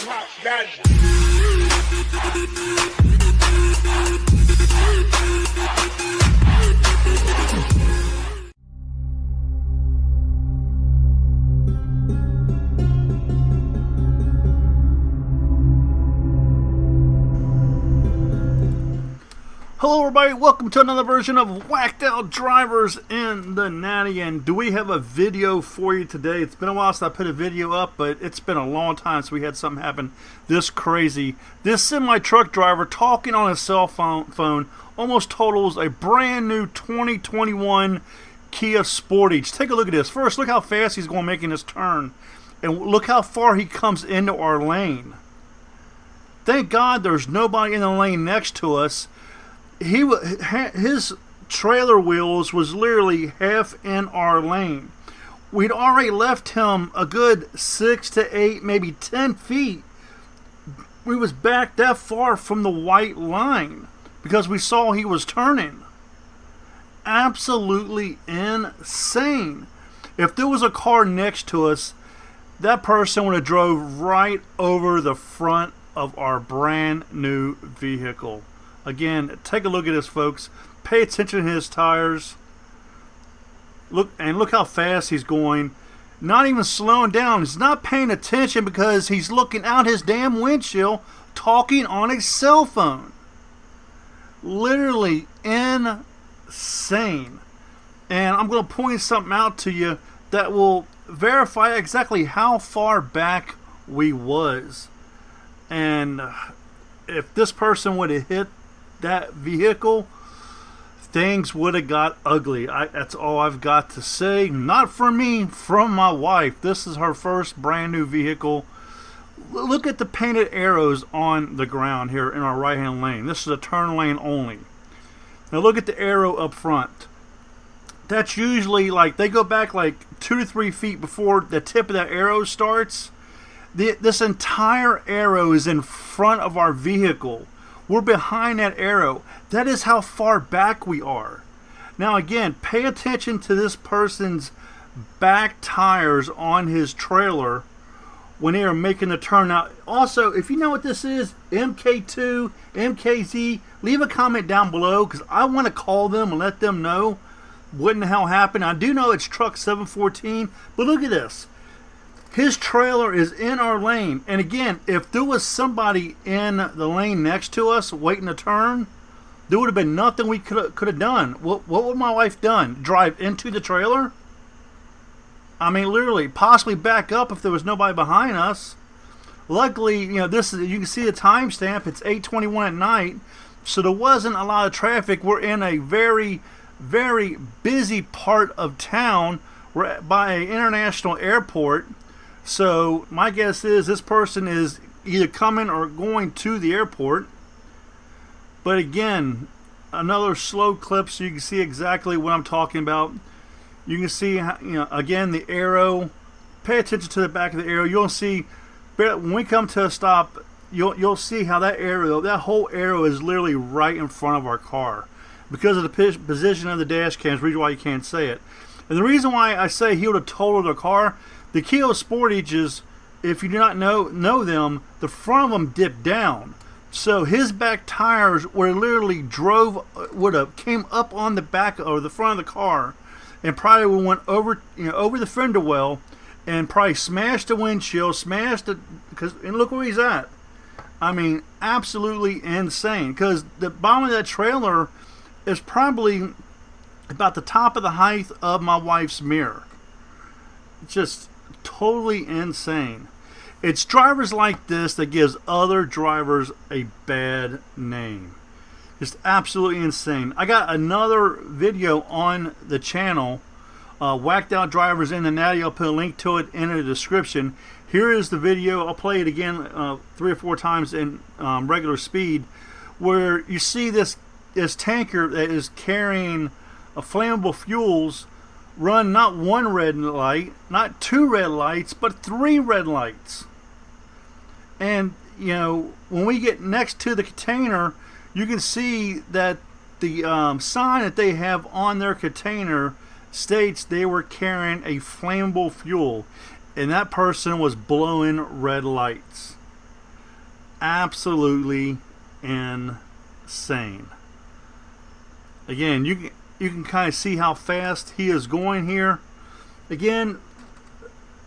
pop that. Hello everybody, welcome to another version of Whacked Out Drivers in the Natty, and do we have a video for you today? It's been a while since I put a video up, but it's been a long time since we had something happen this crazy. This semi-truck driver talking on his cell phone almost totals a brand new 2021 Kia Sportage. Take a look at this. First, look how fast he's going making this turn, and look how far he comes into our lane. Thank God there's nobody in the lane next to us. His trailer wheels was literally half in our lane. We'd already left him a good 6 to 8, maybe 10 feet. We was back that far from the white line because we saw he was turning. Absolutely insane. If there was a car next to us, that person would have drove right over the front of our brand new vehicle. Again, take a look at this, folks. Pay attention to his tires. Look how fast he's going. Not even slowing down. He's not paying attention because he's looking out his damn windshield, talking on his cell phone. Literally insane. And I'm going to point something out to you that will verify exactly how far back we was. And if this person would have hit that vehicle, things would have got ugly. That's all I've got to say. Not from me, from my wife. This is her first brand new vehicle. Look at the painted arrows on the ground here in our right hand lane. This is a turn lane only. Now look at the arrow up front. That's usually like, they go back like 2 to 3 feet before the tip of that arrow starts. This entire arrow is in front of our vehicle. We're behind that arrow. That is how far back we are. Now again, pay attention to this person's back tires on his trailer when they are making the turn. Now also, if you know what this is, MK2, MKZ, leave a comment down below because I want to call them and let them know what in the hell happened. I do know it's truck 714, but look at this. His trailer is in our lane, and again, if there was somebody in the lane next to us waiting to turn, there would have been nothing we could have done. What would my wife done? Drive into the trailer? I mean, literally, possibly back up if there was nobody behind us. Luckily, you know, this is, you can see the timestamp. It's 8:21 at night, so there wasn't a lot of traffic. We're in a very, very busy part of town. We're by an international airport. So my guess is this person is either coming or going to the airport. But again, another slow clip so you can see exactly what I'm talking about. You can see, again, the arrow. Pay attention to the back of the arrow. You'll see when we come to a stop, you'll see how that arrow, that whole arrow is literally right in front of our car. Because of the position of the dash cams, reason why you can't say it. And the reason why I say he would have totaled the car, the Kia Sportages, if you do not know them, the front of them dipped down. So his back tires were literally came up on the back or the front of the car, and probably went over over the fender well, and probably smashed the windshield, and look where he's at. I mean, absolutely insane. Because the bottom of that trailer is probably about the top of the height of my wife's mirror. Just totally insane. It's drivers like this that gives other drivers a bad name. Just absolutely insane. I got another video on the channel, Whacked Out Drivers in the Natty. I'll put a link to it in the description. Here is the video. I'll play it again 3 or 4 times in regular speed, where you see this tanker that is carrying flammable fuels run not 1 red light, not 2 red lights, but 3 red lights. And when we get next to the container, you can see that the sign that they have on their container states they were carrying a flammable fuel, and that person was blowing red lights. absolutely insane. Again, you can kind of see how fast he is going here. Again,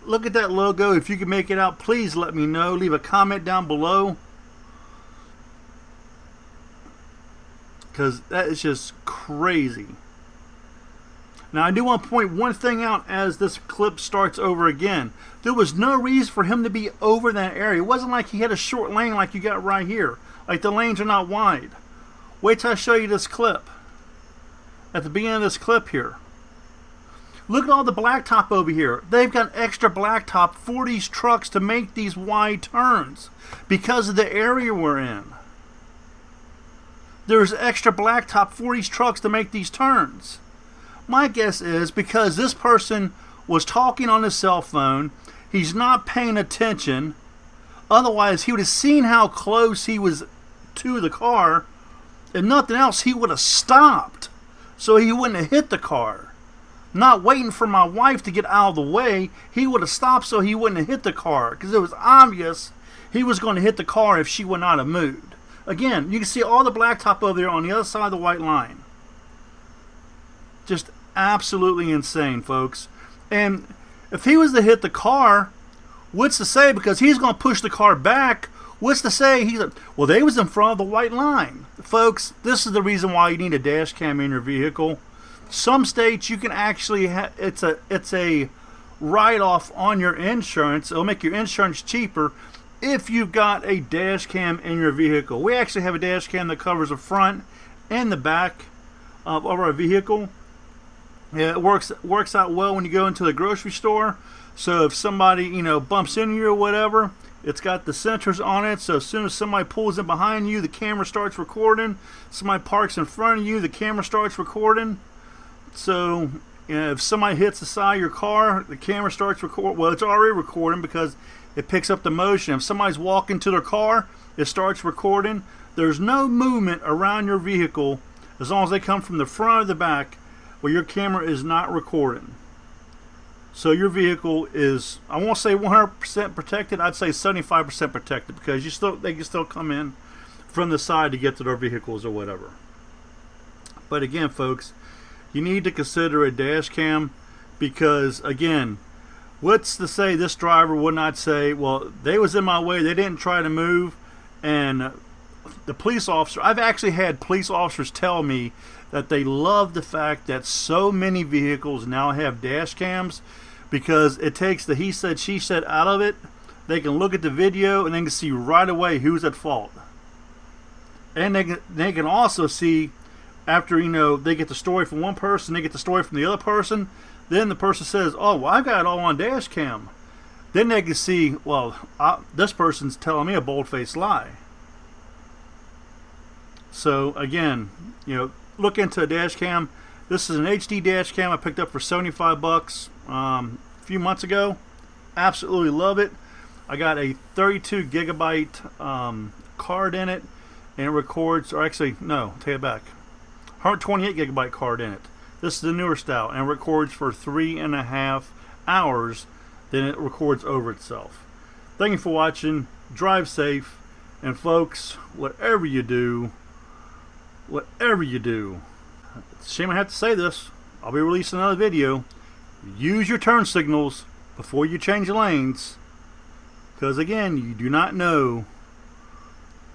look at that logo. If you can make it out, please let me know. Leave a comment down below, because that is just crazy. Now, I do want to point one thing out as this clip starts over again. There was no reason for him to be over that area. It wasn't like he had a short lane like you got right here. Like, the lanes are not wide. Wait till I show you this clip. At the beginning of this clip here. Look at all the blacktop over here. They've got extra blacktop for these trucks to make these wide turns because of the area we're in. There's extra blacktop for these trucks to make these turns. My guess is because this person was talking on his cell phone, he's not paying attention. Otherwise, he would have seen how close he was to the car. If nothing else, he would have stopped so he wouldn't have hit the car. Not waiting for my wife to get out of the way, he would have stopped so he wouldn't have hit the car, because it was obvious he was going to hit the car if she would not have moved. Again, you can see all the blacktop over there on the other side of the white line. Just absolutely insane, folks. And if he was to hit the car, what's to say? Because he's going to push the car back. What's to say? He's like, well, they was in front of the white line. Folks, this is the reason why you need a dash cam in your vehicle. Some states you can actually it's a write-off on your insurance. It'll make your insurance cheaper if you've got a dash cam in your vehicle. We actually have a dash cam that covers the front and the back of our vehicle. Yeah, it works out well when you go into the grocery store. So if somebody, bumps into you or whatever, it's got the sensors on it. So as soon as somebody pulls in behind you, the camera starts recording. Somebody parks in front of you, the camera starts recording. So if somebody hits the side of your car, the camera starts recording. Well, it's already recording because it picks up the motion. If somebody's walking to their car, it starts recording. There's no movement around your vehicle as long as they come from the front or the back where your camera is not recording. So your vehicle is, I won't say 100% protected, I'd say 75% protected, because they can still come in from the side to get to their vehicles or whatever. But again, folks, you need to consider a dash cam, because again, what's to say this driver would not say, well, they was in my way, they didn't try to move. And the police officer, I've actually had police officers tell me that they love the fact that so many vehicles now have dash cams, because it takes the he said she said out of it. They can look at the video and they can see right away who's at fault. And they can also see, after they get the story from one person, they get the story from the other person, then the person says, oh, well, I got it all on dash cam. Then they can see, well, this person's telling me a bold-faced lie. So again, look into a dash cam. This is an HD dash cam I picked up for 75 bucks a few months ago. Absolutely love it. I got a 32 gigabyte card in it, and it records, or actually, no, take it back. 128 gigabyte card in it. This is the newer style, and it records for 3.5 hours. Then it records over itself. Thank you for watching. Drive safe, and folks, whatever you do, it's a shame I have to say this. I'll be releasing another video. Use your turn signals before you change lanes, because again, you do not know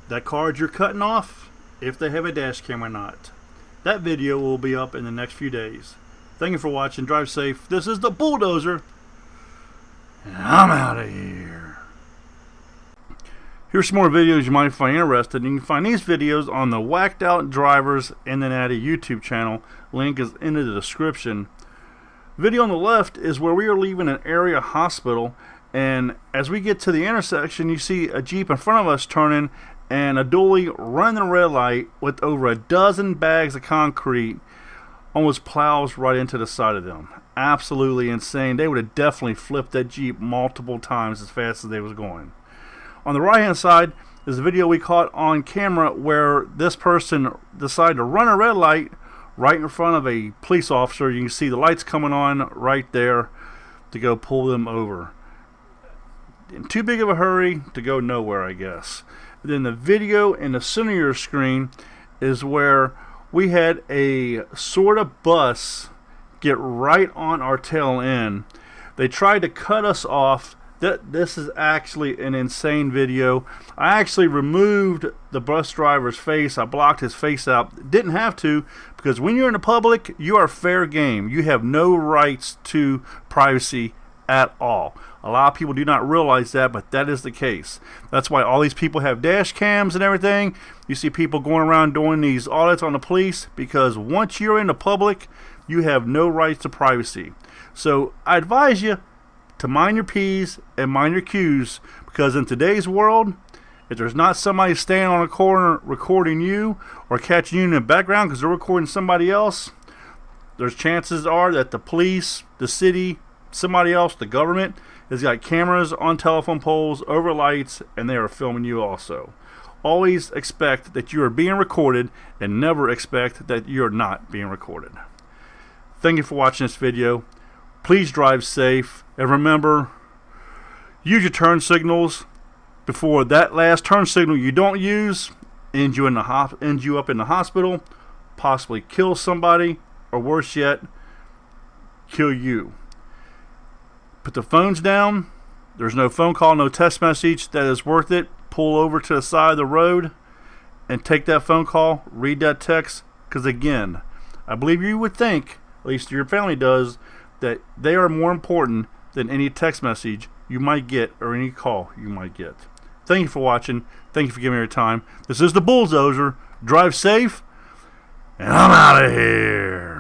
that card you're cutting off if they have a dash cam or not. That video will be up in the next few days. Thank you for watching. Drive safe. This is the Bulldozer, and I'm out of here. Here's some more videos you might find interested. You can find these videos on the Whacked Out Drivers and the Nati YouTube channel. Link is in the description. Video on the left is where we are leaving an area hospital, and as we get to the intersection, you see a Jeep in front of us turning, and a dually running the red light with over a dozen bags of concrete almost plows right into the side of them. Absolutely insane. They would have definitely flipped that Jeep multiple times as fast as they was going. On the right hand side is a video we caught on camera where this person decided to run a red light right in front of a police officer. You can see the lights coming on right there to go pull them over. in too big of a hurry to go nowhere, I guess. Then the video in the center of your screen is where we had a sort of bus get right on our tail end. They tried to cut us off. This is actually an insane video. I actually removed the bus driver's face. I blocked his face out. Didn't have to, because when you're in the public, you are fair game. You have no rights to privacy at all. A lot of people do not realize that, but that is the case. That's why all these people have dash cams and everything. You see people going around doing these audits on the police, because once you're in the public, you have no rights to privacy. So I advise you to mind your P's and mind your Q's, because in today's world, if there's not somebody standing on a corner recording you or catching you in the background because they're recording somebody else, there's chances are that the police, the city, somebody else, the government, has got cameras on telephone poles, over lights, and they are filming you also. Always expect that you are being recorded, and never expect that you're not being recorded. Thank you for watching this video. Please drive safe, and remember, use your turn signals before that last turn signal you don't use ends you up in the hospital, possibly kill somebody, or worse yet, kill you. Put the phones down. There's no phone call, no text message that is worth it. Pull over to the side of the road and take that phone call, read that text, because again, I believe you would think, at least your family does, that they are more important than any text message you might get or any call you might get. Thank you for watching. Thank you for giving me your time. This is the Bulldozer. Drive safe, and I'm out of here.